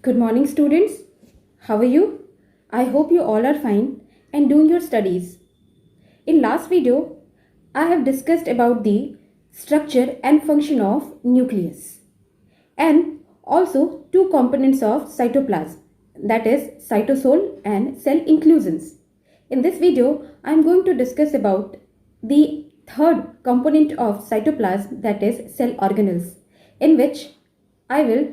Good morning, students. How are you? I hope you all are fine and doing your studies. In last video, I have discussed about the structure and function of nucleus and also two components of cytoplasm, that is cytosol and cell inclusions. In this video, I am going to discuss about the third component of cytoplasm, that is cell organelles, in which I will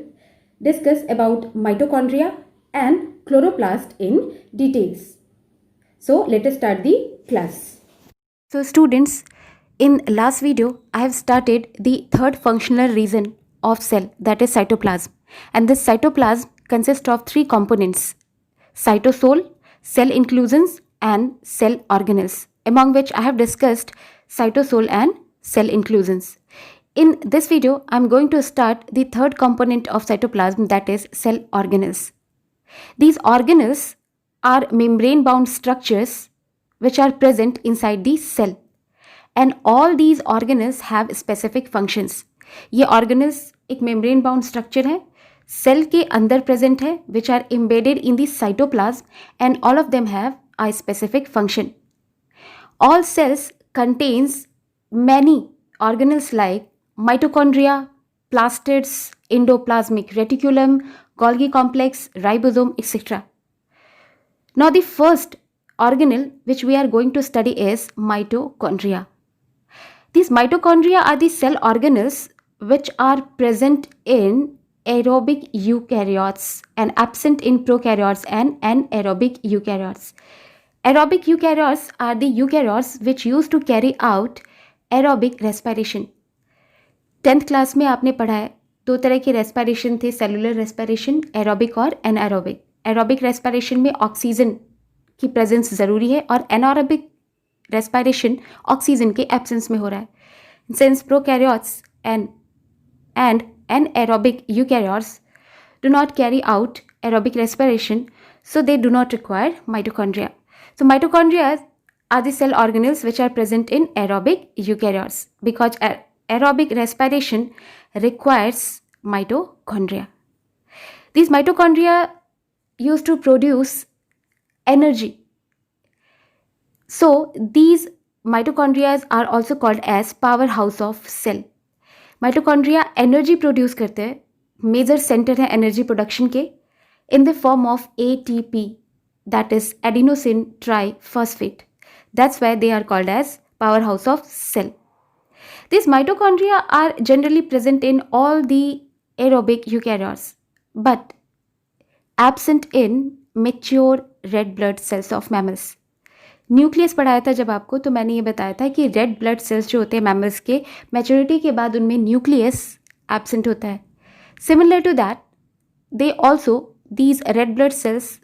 discuss about mitochondria and chloroplast in details. So let us start the class. So students, in last video I have started the third functional region of cell, that is cytoplasm, and this cytoplasm consists of three components: cytosol, cell inclusions and cell organelles, among which I have discussed cytosol and cell inclusions. In this video I am going to start the third component of cytoplasm, that is cell organelles. These organelles are membrane bound structures which are present inside the cell, and all these organelles have specific functions. ये organelles एक membrane bound structure है, cell के अंदर present है, which are embedded in the cytoplasm, and all of them have a specific function. All cells contains many organelles like mitochondria, plastids, endoplasmic reticulum, Golgi complex, ribosome, etc. Now the first organelle which we are going to study is mitochondria. These mitochondria are the cell organelles which are present in aerobic eukaryotes and absent in prokaryotes and anaerobic eukaryotes. Aerobic eukaryotes are the eukaryotes which used to carry out aerobic respiration. 10th class में आपने पढ़ा है दो तरह की respiration थे, cellular respiration, aerobic और anaerobic. Aerobic respiration में ऑक्सीजन की प्रेजेंस ज़रूरी है और एनारोबिक रेस्पिरेशन ऑक्सीजन के एब्सेंस में हो रहा है. Since prokaryotes and anaerobic eukaryotes do not carry out aerobic respiration, so they do not require mitochondria. So mitochondria are the cell organelles which are present in aerobic eukaryotes because aerobic respiration requires mitochondria. These mitochondria used to produce energy. So these mitochondria are also called as powerhouse of cell. Mitochondria energy produce करते हैं, major center है energy production के, in the form of ATP, that is adenosine triphosphate. That's why they are called as powerhouse of cell. These mitochondria are generally present in all the aerobic eukaryotes, but absent in mature red blood cells of mammals. Nucleus पढ़ाया था जब आपको, तो मैंने ये बताया था कि रेड ब्लड सेल्स जो होते हैं मैमल्स के, मैच्योरिटी के बाद उनमें न्यूक्लियस एब्सेंट होता है. Similar to that they also these red blood cells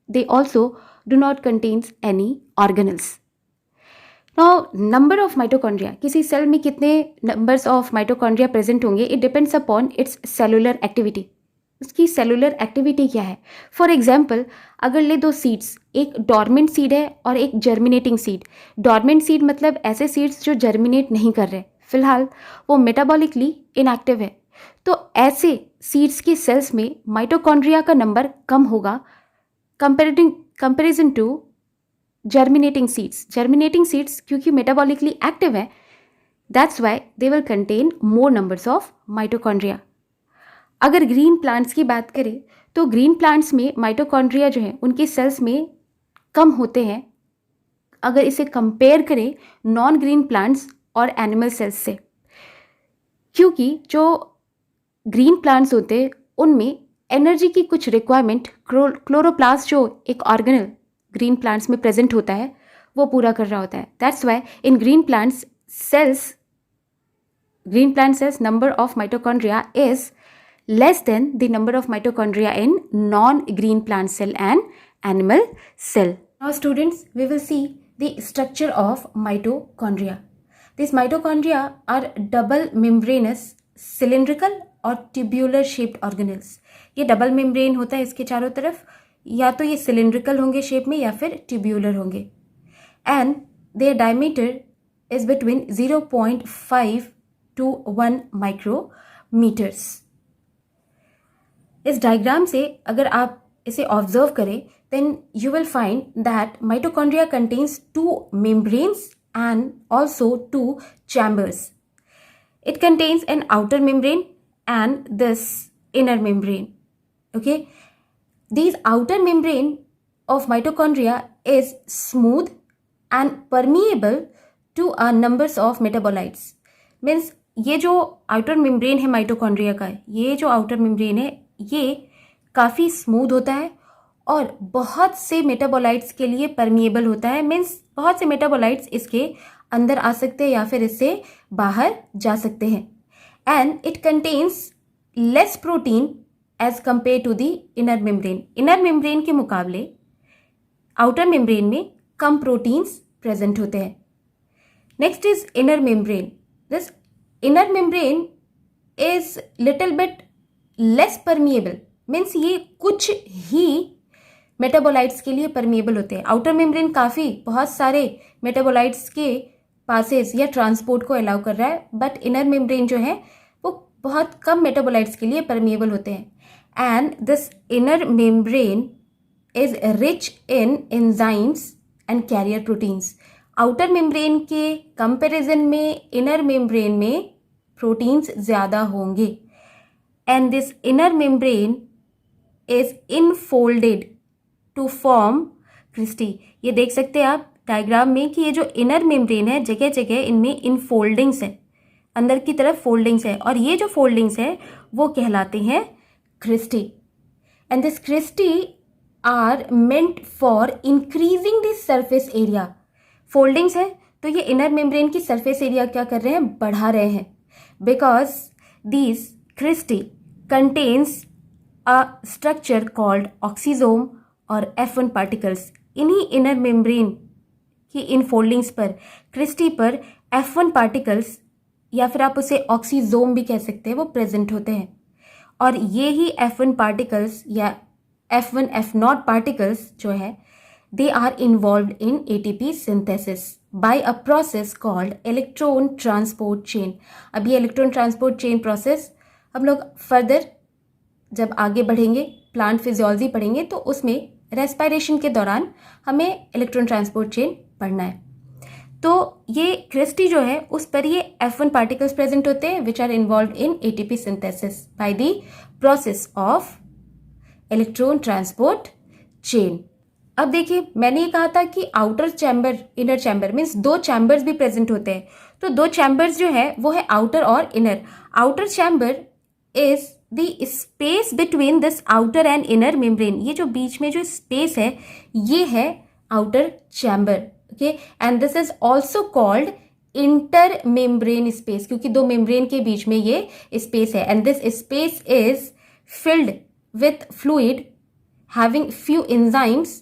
they also do not contains any organelles. Now number of mitochondria, किसी सेल में कितने नंबर्स ऑफ माइटोकॉन्ड्रिया प्रेजेंट होंगे, it depends upon its cellular activity. उसकी cellular activity क्या है. For example अगर ले दो सीड्स, एक डॉर्मेंट सीड है और एक जर्मिनेटिंग सीड. डॉर्मेंट सीड मतलब ऐसे सीड्स जो जर्मिनेट नहीं कर रहे, फिलहाल वो मेटाबॉलिकली इनएक्टिव है. तो ऐसे सीड्स के सेल्स में माइटोकॉन्ड्रिया का नंबर कम होगा comparison to germinating seeds. Germinating seeds क्योंकि मेटाबॉलिकली एक्टिव है, that's why they will contain more numbers of mitochondria. अगर ग्रीन प्लांट्स की बात करें तो ग्रीन प्लांट्स में माइटोकॉन्ड्रिया जो है उनके सेल्स में कम होते हैं अगर इसे कंपेयर करें नॉन ग्रीन प्लांट्स और एनिमल सेल्स से, क्योंकि जो ग्रीन प्लांट्स होते हैं उनमें एनर्जी की कुछ रिक्वायरमेंट क्लोरोप्लास्ट जो एक ऑर्गेनल ग्रीन प्लांट्स में प्रेजेंट होता है वो पूरा कर रहा होता है. That's Y in green plant cells number of mitochondria is less than the number of mitochondria in non-green plant cell and animal cell. Now students, we will see the structure of mitochondria. These mitochondria are double membranous, cylindrical और tubular shaped organelles. ये double membrane होता है इसके चारों तरफ, या तो ये सिलिंड्रिकल होंगे शेप में या फिर ट्यूब्यूलर होंगे. And their diameter is between 0.5 to 1 micrometers. इस डायग्राम से अगर आप इसे ऑब्जर्व करें then you will find that mitochondria contains two membranes and also two chambers. It contains an outer membrane and this inner membrane. Okay, these outer membrane of mitochondria is smooth and permeable to a numbers of metabolites. Means ये जो outer membrane है mitochondria का, ये जो outer membrane है ये काफ़ी smooth होता है और बहुत से मेटाबोलाइट्स के लिए परमिएबल होता है. मीन्स बहुत से मेटाबोलाइट्स इसके अंदर आ सकते हैं या फिर इससे बाहर जा सकते हैं. And it contains less protein as compare to the inner membrane. Inner membrane के मुकाबले आउटर मेम्ब्रेन में कम प्रोटीन्स प्रेजेंट होते हैं. Next is inner membrane. This inner membrane is little bit less permeable. Means ये कुछ ही मेटाबोलाइट्स के लिए permeable होते हैं. आउटर मेम्ब्रेन काफ़ी बहुत सारे मेटाबोलाइट्स के पासेस या ट्रांसपोर्ट को अलाउ कर रहा है, बट इनर मेम्ब्रेन जो है वो बहुत कम मेटाबोलाइट्स के लिए परमिएबल होते हैं. And this inner membrane is rich in enzymes and carrier proteins. Outer membrane के कंपैरिजन में इनर मेम्ब्रेन में प्रोटीन्स ज़्यादा होंगे. And this inner membrane is infolded to form cristae. ये देख सकते हैं आप डायग्राम में कि ये जो इनर मेम्ब्रेन है जगह जगह इनमें इनफोल्डिंग्स है, अंदर की तरफ फोल्डिंग्स है और ये जो फोल्डिंग्स है वो कहलाते हैं cristae. And this cristae are meant for increasing the surface area. Foldings है तो ये इनर मेम्ब्रेन की सरफेस एरिया क्या कर रहे हैं, बढ़ा रहे हैं. Because this cristae contains a structure called oxysome और F1 पार्टिकल्स. इन्हीं इनर मेम्ब्रेन की इन फोल्डिंग्स पर क्रिस्टी पर F1 पार्टिकल्स या फिर आप उसे ऑक्सीजोम भी कह सकते हैं वो प्रेजेंट होते हैं. और ये ही F1 पार्टिकल्स या F1 F0 पार्टिकल्स जो है they are involved in ATP synthesis by a process called electron transport chain. अब ये इलेक्ट्रॉन ट्रांसपोर्ट चेन प्रोसेस हम लोग फर्दर जब आगे बढ़ेंगे प्लांट फिजियोलॉजी पढ़ेंगे तो उसमें रेस्पिरेशन के दौरान हमें इलेक्ट्रॉन ट्रांसपोर्ट चेन पढ़ना है. तो ये क्रिस्टी जो है उस पर ये F1 पार्टिकल्स प्रेजेंट होते हैं which are involve in ATP synthesis by the process of electron transport chain. अब देखिए मैंने ये कहा था कि outer chamber inner chamber means दो चैम्बर्स भी प्रेजेंट होते हैं. तो दो चैम्बर्स जो है वो है आउटर और inner. Outer chamber is the space between this outer and inner membrane. ये जो बीच में जो स्पेस है ये है outer chamber. Okay, and this is also called inter membrane space क्योंकि दो मेम्ब्रेन के बीच में ये स्पेस है. And this space is filled with fluid having few enzymes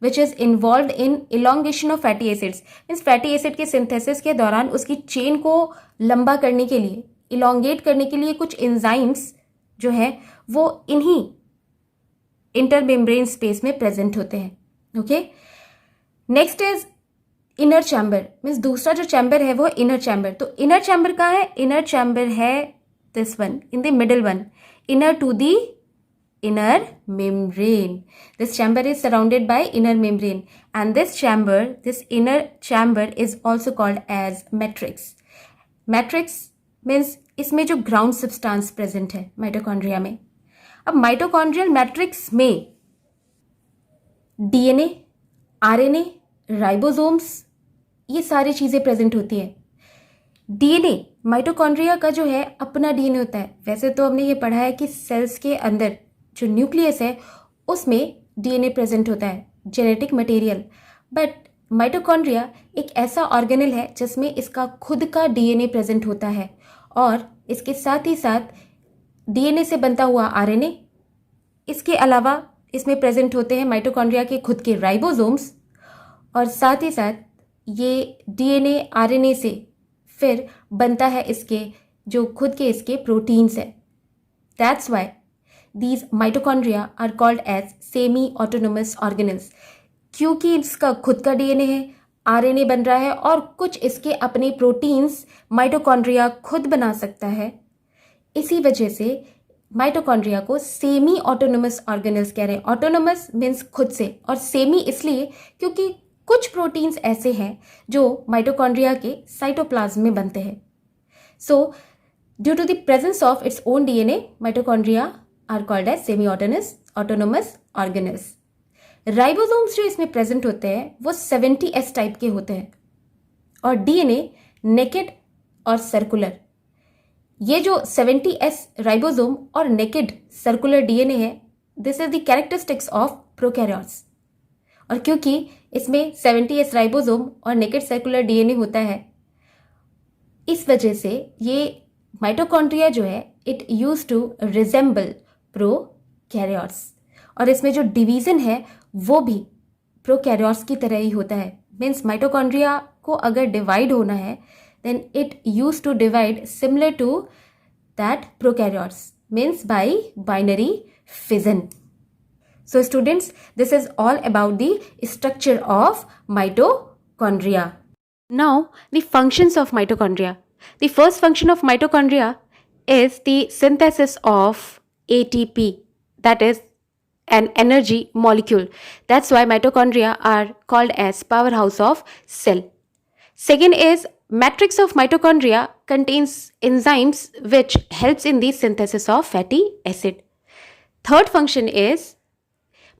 which is involved in elongation of fatty acids. Means fatty acid के synthesis के दौरान उसकी चेन को लंबा करने के लिए इलोंगेट करने के लिए कुछ एंजाइम्स जो है वो इन्हीं इंटरमेम्ब्रेन स्पेस में प्रेजेंट होते हैं. Okay, next is inner chamber. Means दूसरा जो चैम्बर है वो इनर चैम्बर. तो इनर चैम्बर कहाँ है, इनर चैम्बर है this one in the middle one, inner to the inner membrane. This chamber is surrounded by inner membrane and this inner chamber is also called as matrix. Matrix means इसमें जो ground substance present है mitochondria में. अब mitochondrial matrix में DNA, RNA, ribosomes ये सारी चीज़ें present होती है. DNA माइटोकॉन्ड्रिया का जो है अपना DNA होता है. वैसे तो हमने ये पढ़ा है कि सेल्स के अंदर जो न्यूक्लियस है उसमें DNA प्रेजेंट होता है, जेनेटिक मटेरियल. बट माइटोकॉन्ड्रिया एक ऐसा ऑर्गेनल है जिसमें इसका खुद का DNA प्रेजेंट होता है और इसके साथ ही साथ DNA से बनता हुआ RNA. इसके अलावा इसमें प्रेजेंट होते हैं माइटोकॉन्ड्रिया के खुद के राइबोसोम्स और साथ ही साथ ये DNA RNA से फिर बनता है इसके जो खुद के इसके प्रोटीन्स है. That's Y these mitochondria are called as semi-autonomous organelles. क्योंकि इसका खुद का DNA है, RNA बन रहा है और कुछ इसके अपने प्रोटीन्स माइटोकॉन्ड्रिया खुद बना सकता है. इसी वजह से माइटोकॉन्ड्रिया को सेमी ऑटोनोमस ऑर्गेनल्स कह रहे हैं। ऑटोनोमस मीन्स खुद से, और सेमी इसलिए क्योंकि कुछ प्रोटीन्स ऐसे हैं जो माइटोकॉन्ड्रिया के साइटोप्लाज्म में बनते हैं। So due to the presence of its own DNA, mitochondria are called as semi autonomous organelles. Ribosomes जो इसमें प्रेजेंट होते हैं वो 70S टाइप के होते हैं, और डीएनए नेकेड और सर्कुलर। ये जो 70S राइबोसोम और नेकेड सर्कुलर डीएनए है, this is the characteristics of prokaryotes. और क्योंकि इसमें 70S राइबोसोम और नेकेड सर्कुलर डीएनए होता है, इस वजह से ये माइटोकॉन्ड्रिया जो है it use to resemble prokaryotes, और इसमें जो डिवीजन है वो भी प्रोकैरियोट्स की तरह ही होता है। मीन्स माइटोकॉन्ड्रिया को अगर डिवाइड होना है then it used to divide similar to that prokaryotes, means by binary fission. So students, this is all about the structure of mitochondria. Now the functions of mitochondria. The first function of mitochondria is the synthesis of ATP, that is an energy molecule. That's why mitochondria are called as powerhouse of cell. Second is matrix of mitochondria contains enzymes which helps in the synthesis of fatty acid. Third function is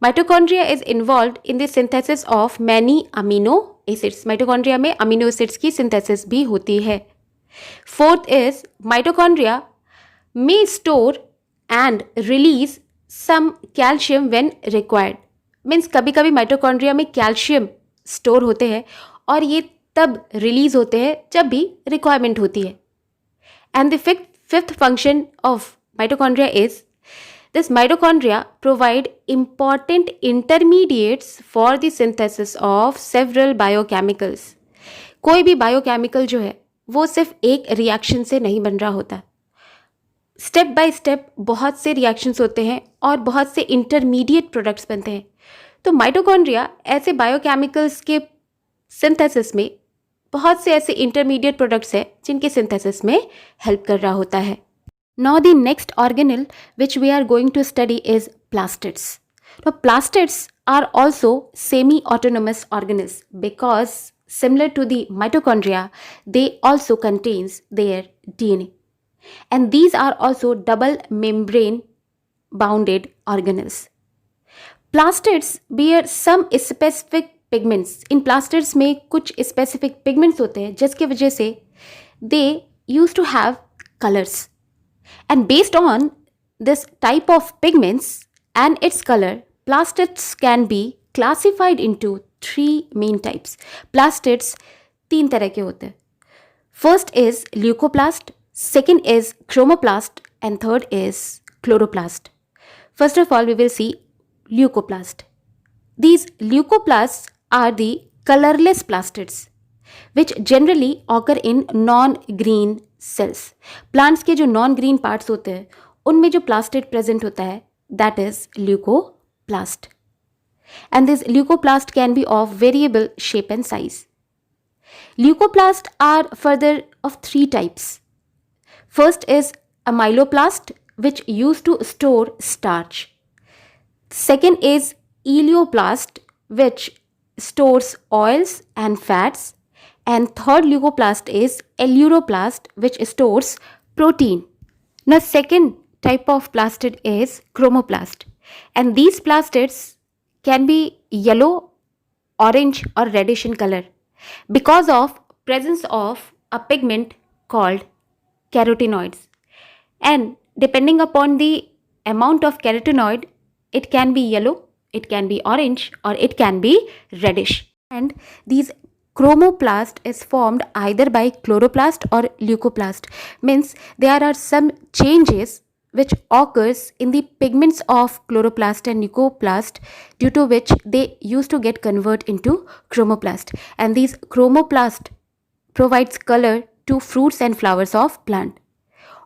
mitochondria is involved in the synthesis of many amino acids. Mitochondria में amino acids की synthesis भी होती है. Fourth is mitochondria may store and release some calcium when required. Means कभी कभी mitochondria में calcium store होते हैं और ये तब रिलीज होते हैं जब भी रिक्वायरमेंट होती है. And the fifth function of mitochondria is this mitochondria provide important intermediates for the synthesis of several biochemicals. कोई भी बायोकेमिकल जो है वो सिर्फ एक रिएक्शन से नहीं बन रहा होता. स्टेप बाय स्टेप बहुत से रिएक्शंस होते हैं और बहुत से इंटरमीडिएट प्रोडक्ट्स बनते हैं. तो माइटोकॉन्ड्रिया ऐसे बायोकेमिकल्स के सिंथेसिस में बहुत से ऐसे इंटरमीडिएट प्रोडक्ट्स हैं जिनके सिंथेसिस में हेल्प कर रहा होता है. Now the next organelle which we are going to study is plastids. तो plastids are also semi autonomous organelles because similar to the mitochondria they also contains their DNA, and these are also double membrane bounded organelles. Plastids bear some specific pigments. इन plastids में कुछ specific pigments होते हैं जिसकी वजह से they use to have colours, and based on this type of pigments and it's colour, plastids can be classified into 3 main types. Plastids 3 तरह के होते हैं. First is leucoplast, second is chromoplast, and third is chloroplast. First of all we will see leucoplast. These leucoplasts are the colorless plastids which generally occur in non-green cells. Plants के जो non-green parts होते हैं उनमें जो plastid present होता है that is leucoplast. And this leucoplast can be of variable shape and size. Leucoplasts are further of 3 types. First is amyloplast which used to store starch. Second is elioplast which stores oils and fats, and third leucoplast is eleuroplast which stores protein. Now second type of plastid is chromoplast, and these plastids can be yellow, orange or reddish in color because of presence of a pigment called carotenoids, and depending upon the amount of carotenoid it can be yellow, it can be orange or it can be reddish. And these chromoplast is formed either by chloroplast or leucoplast. Means there are some changes which occurs in the pigments of chloroplast and leucoplast, due to which they used to get convert into chromoplast, and these chromoplast provides color to fruits and flowers of plant.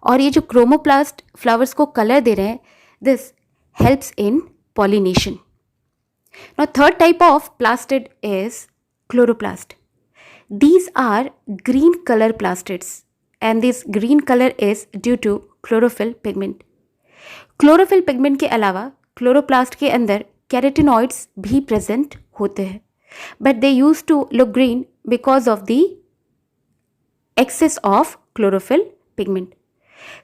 और ये जो chromoplast flowers को color दे रहे हैं, this helps in pollination. Now third type of plastid is chloroplast. These are green color plastids, and this green color is due to chlorophyll pigment. Chlorophyll pigment के अलावा chloroplast के अंदर carotenoids भी present होते हैं, but they use to look green because of the excess of chlorophyll pigment.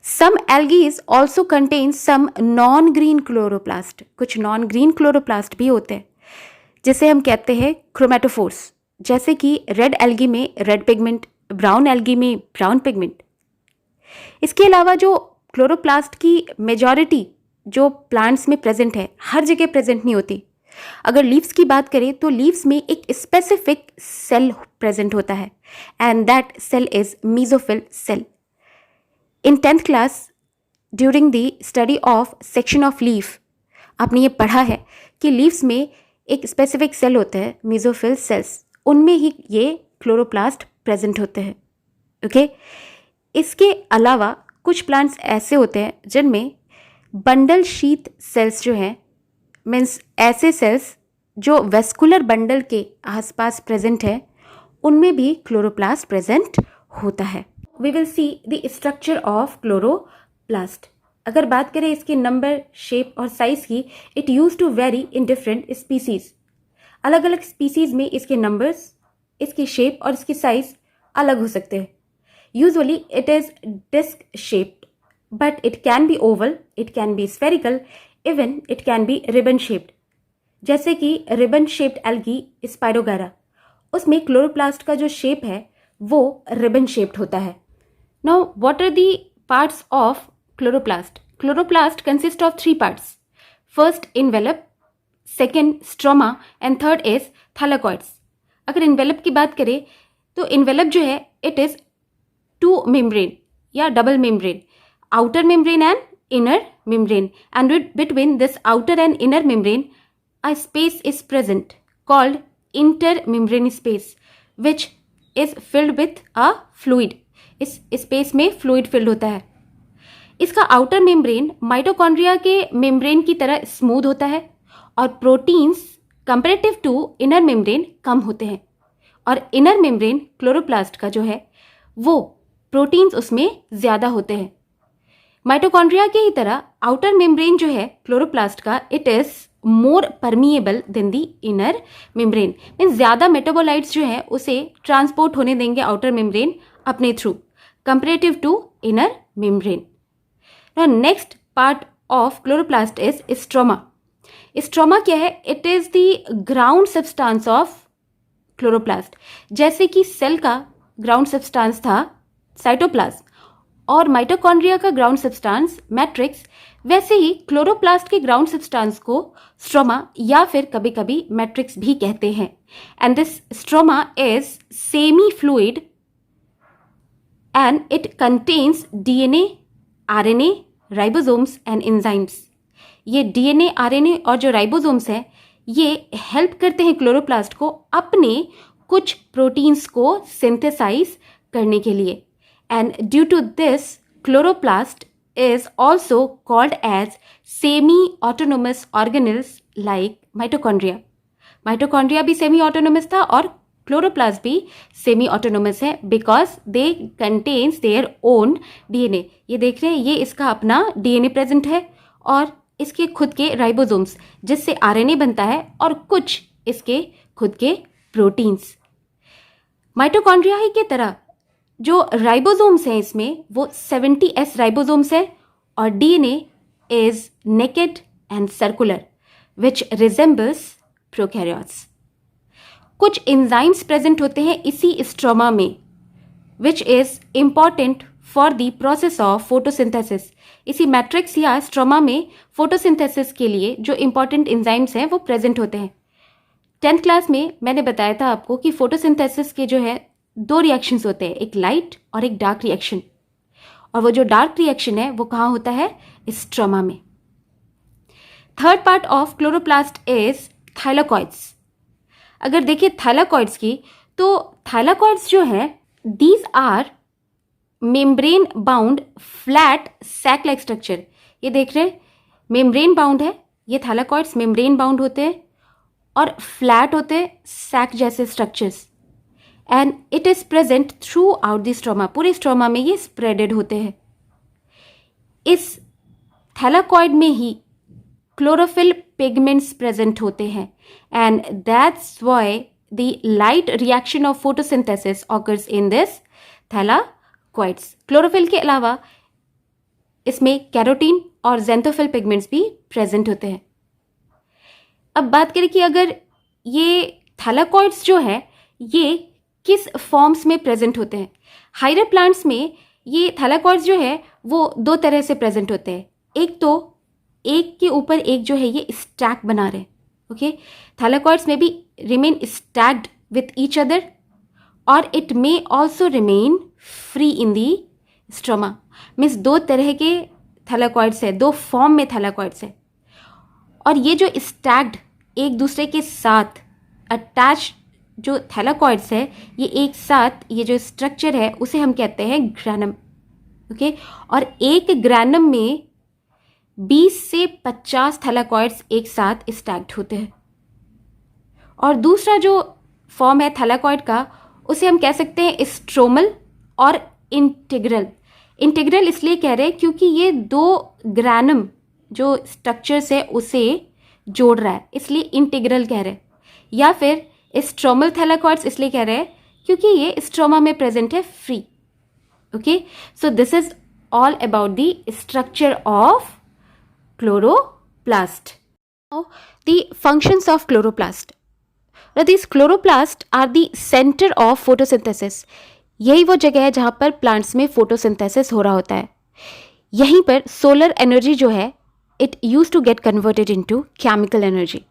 Some algae also contain some non-green chloroplast. कुछ non-green chloroplast भी होते हैं जिसे हम कहते हैं क्रोमेटोफोर्स, जैसे कि रेड एल्गी में रेड पिगमेंट, ब्राउन एल्गी में ब्राउन पिगमेंट। इसके अलावा जो क्लोरोप्लास्ट की मेजॉरिटी जो प्लांट्स में प्रेजेंट है, हर जगह प्रेजेंट नहीं होती। अगर लीव्स की बात करें तो लीव्स में एक स्पेसिफिक सेल प्रेजेंट होता है and that cell is mesophyll cell. In 10th class during the study of section of leaf आपने ये पढ़ा है कि लीव्स में एक स्पेसिफिक सेल होते हैं मेसोफिल सेल्स, उनमें ही ये क्लोरोप्लास्ट प्रेजेंट होते हैं। ओके इसके अलावा कुछ प्लांट्स ऐसे होते हैं जिनमें बंडल शीथ सेल्स जो हैं, मीन्स ऐसे सेल्स जो वेस्कुलर बंडल के आसपास प्रेजेंट है, उनमें भी क्लोरोप्लास्ट प्रेजेंट होता है। We will see the structure of chloroplast. अगर बात करें इसके नंबर, शेप और साइज की, it use to vary in different species. अलग अलग स्पीसीज में इसके नंबर्स, इसकी शेप और इसकी साइज अलग हो सकते हैं। Usually it is disc shaped, but it can be oval, it can be spherical, even it can be ribbon shaped. जैसे कि रिबन शेप्ड एल्गी स्पाइरोगारा, उसमें क्लोरोप्लास्ट का जो शेप है वो रिबन शेप्ड होता है। Now what are the parts of chloroplast? Chloroplast consist of 3 parts. First envelope, second stroma and third is thylakoids. अगर इन्वेलप की बात करें तो इन्वेलप जो है इट इज 2 मेम्ब्रेन या double membrane, outer membrane and inner membrane, and between this outer and inner membrane a space is present called intermembrane space, which is filled with a fluid. इस space में fluid filled होता है। इसका outer membrane mitochondria के membrane की तरह smooth होता है और proteins comparative to inner membrane कम होते हैं, और इनर मेम्ब्रेन क्लोरोप्लास्ट का जो है वो प्रोटीन्स उसमें ज़्यादा होते हैं। माइटोकॉन्ड्रिया की ही तरह आउटर मेम्ब्रेन जो है क्लोरोप्लास्ट का, it is more permeable than the inner membrane. Means ज़्यादा मेटाबोलाइट्स जो है उसे ट्रांसपोर्ट होने देंगे आउटर मेम्ब्रेन अपने through, comparative to inner membrane. Now next part of chloroplast is stroma. Stroma क्या है? It is the ground substance of chloroplast. जैसे कि सेल का ग्राउंड सब्सटेंस था साइटोप्लाज्म और माइटोकॉन्ड्रिया का ग्राउंड सब्सटेंस मैट्रिक्स, वैसे ही क्लोरोप्लास्ट के ग्राउंड सब्सटेंस को स्ट्रोमा या फिर कभी कभी मैट्रिक्स भी कहते हैं। And this stroma is semi fluid and it contains DNA, RNA, ribosomes and enzymes. ये डीएनए, आरएनए और जो राइबोसोम्स हैं ये हेल्प करते हैं क्लोरोप्लास्ट को अपने कुछ प्रोटीन्स को सिंथेसाइज करने के लिए। And due to this, chloroplast is also called as semi-autonomous organelles like mitochondria. Mitochondria भी semi-autonomous था और chloroplast भी semi-autonomous है because they contains their own DNA. ये देख रहे हैं, ये इसका अपना DNA प्रेजेंट है और इसके खुद के राइबोसोम्स जिससे RNA बनता है और कुछ इसके खुद के प्रोटीन्स। माइटोकॉन्ड्रिया ही की तरह जो राइबोसोम्स हैं इसमें वो 70S राइबोसोम्स हैं और DNA is naked and circular which resembles prokaryotes. कुछ एंजाइम्स प्रेजेंट होते हैं इसी स्ट्रोमा में which is important for the process of photosynthesis. इसी मैट्रिक्स या स्ट्रोमा में फोटोसिंथेसिस के लिए जो इम्पॉर्टेंट एंजाइम्स हैं वो प्रेजेंट होते हैं। 10th क्लास में मैंने बताया था आपको कि फोटोसिंथेसिस के जो है 2 रिएक्शंस होते हैं, एक लाइट और एक डार्क रिएक्शन, और वो जो डार्क रिएक्शन है वो कहाँ होता है? स्ट्रोमा में। Third part of chloroplast is thylakoids. अगर देखिए थाइलाकॉइड्स की, तो थाइलाकॉइड्स जो है these are membrane bound flat sac like structure. ये देख रहे हैं मेम्ब्रेन बाउंड है, ये थाइलाकॉइड्स मेम्ब्रेन बाउंड होते हैं और फ्लैट होते हैं सैक जैसे structures, and it is present through out the stroma. पूरे स्ट्रोमा में ये स्प्रेडेड होते हैं। इस थैलाकॉइड में ही क्लोरोफिल पिगमेंट्स प्रेजेंट होते हैं and that's why the light reaction of photosynthesis occurs in this thylakoids. Chlorophyll के अलावा इसमें कैरोटीन और ज़ेंथोफिल पिगमेंट्स भी प्रेजेंट होते हैं. अब बात करें कि अगर ये थैलाकॉइड्स जो है ये किस फॉर्म्स में प्रेजेंट होते हैं. हायरर प्लांट्स में ये थैलाकॉइड्स जो है वो दो तरह से प्रेजेंट होते हैं. एक तो एक के ऊपर एक जो है ये स्टैक बना रहे हैं. ओके, थैलाकॉइड्स में भी remain stacked with each other और it may also remain free in the stroma. Means दो तरह के थैलाकॉइड्स है, दो फॉर्म में थैलाकॉइड्स है और ये जो स्टैक्ड एक दूसरे के साथ अटैच जो थैलाकॉइड्स है ये एक साथ ये जो स्ट्रक्चर है उसे हम कहते हैं ग्रैनम. ओके, और एक ग्रैनम में 20 से 50 थैलाकॉइड्स एक साथ स्टैक्ड होते हैं. और दूसरा जो फॉर्म है थैलाकॉइड का उसे हम कह सकते हैं स्ट्रोमल और इंटीग्रल. इंटीग्रल इसलिए कह रहे हैं क्योंकि ये दो ग्रैनम जो स्ट्रक्चर्स है उसे जोड़ रहा है, इसलिए इंटीग्रल कह रहे हैं. या फिर स्ट्रोमल थैलाकॉइड्स इसलिए कह रहे हैं क्योंकि ये स्ट्रोमा में प्रेजेंट है free. Okay, so this is all about the structure of chloroplast. Now, the functions of chloroplast. Now, these chloroplasts are the center of photosynthesis. यही वो जगह है जहाँ पर प्लांट्स में फोटोसिंथेसिस हो रहा होता है. यहीं पर सोलर एनर्जी जो है it use to get converted into chemical energy.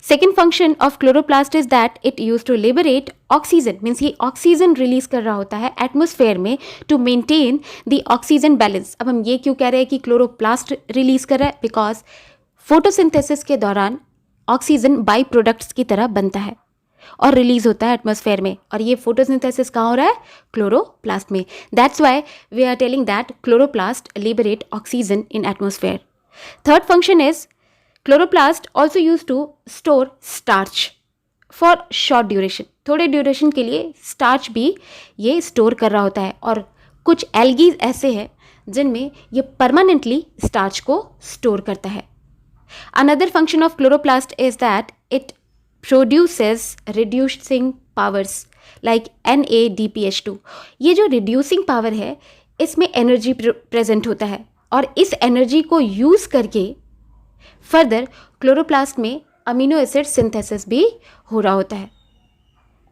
Second function of chloroplast is that it use to liberate oxygen. Means ये ऑक्सीजन रिलीज कर रहा होता है एटमोसफेयर में to maintain the oxygen balance. अब हम ये क्यों कह रहे हैं कि क्लोरोप्लास्ट रिलीज कर रहा है? बिकॉज फोटोसिंथेसिस के दौरान ऑक्सीजन बाई प्रोडक्ट्स की तरह बनता है और रिलीज होता है एटमोसफेयर में. और ये फोटोसिंथेसिस कहाँ हो रहा है? क्लोरोप्लास्ट में. That's why we are telling that chloroplast liberate oxygen in atmosphere. Third function is chloroplast also use to store starch for short duration. थोड़े ड्यूरेशन के लिए स्टार्च भी ये स्टोर कर रहा होता है. और कुछ एल्गीज ऐसे हैं जिनमें ये परमानेंटली स्टार्च को स्टोर करता है. Another function of chloroplast is that it produces reducing powers like NADPH2. ये जो रिड्यूसिंग पावर है इसमें एनर्जी प्रेजेंट होता है और इस एनर्जी को यूज करके फर्दर क्लोरोप्लास्ट में अमीनो एसिड सिंथेसिस भी हो रहा होता है.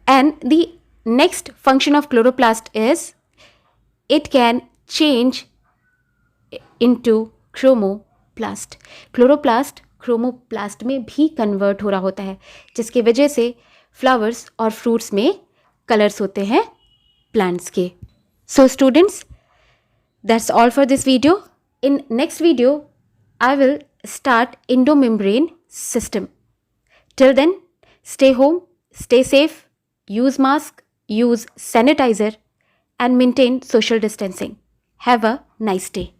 And the next function of chloroplast is it can change into chromoplast. Chloroplast chromoplast में भी कन्वर्ट हो रहा होता है जिसकी वजह से फ्लावर्स और फ्रूट्स में कलर्स होते हैं प्लांट्स के. So students, that's all for this video. In next video I will start endomembrane system. Till then, stay home, stay safe, use mask, use sanitizer and maintain social distancing. Have a nice day.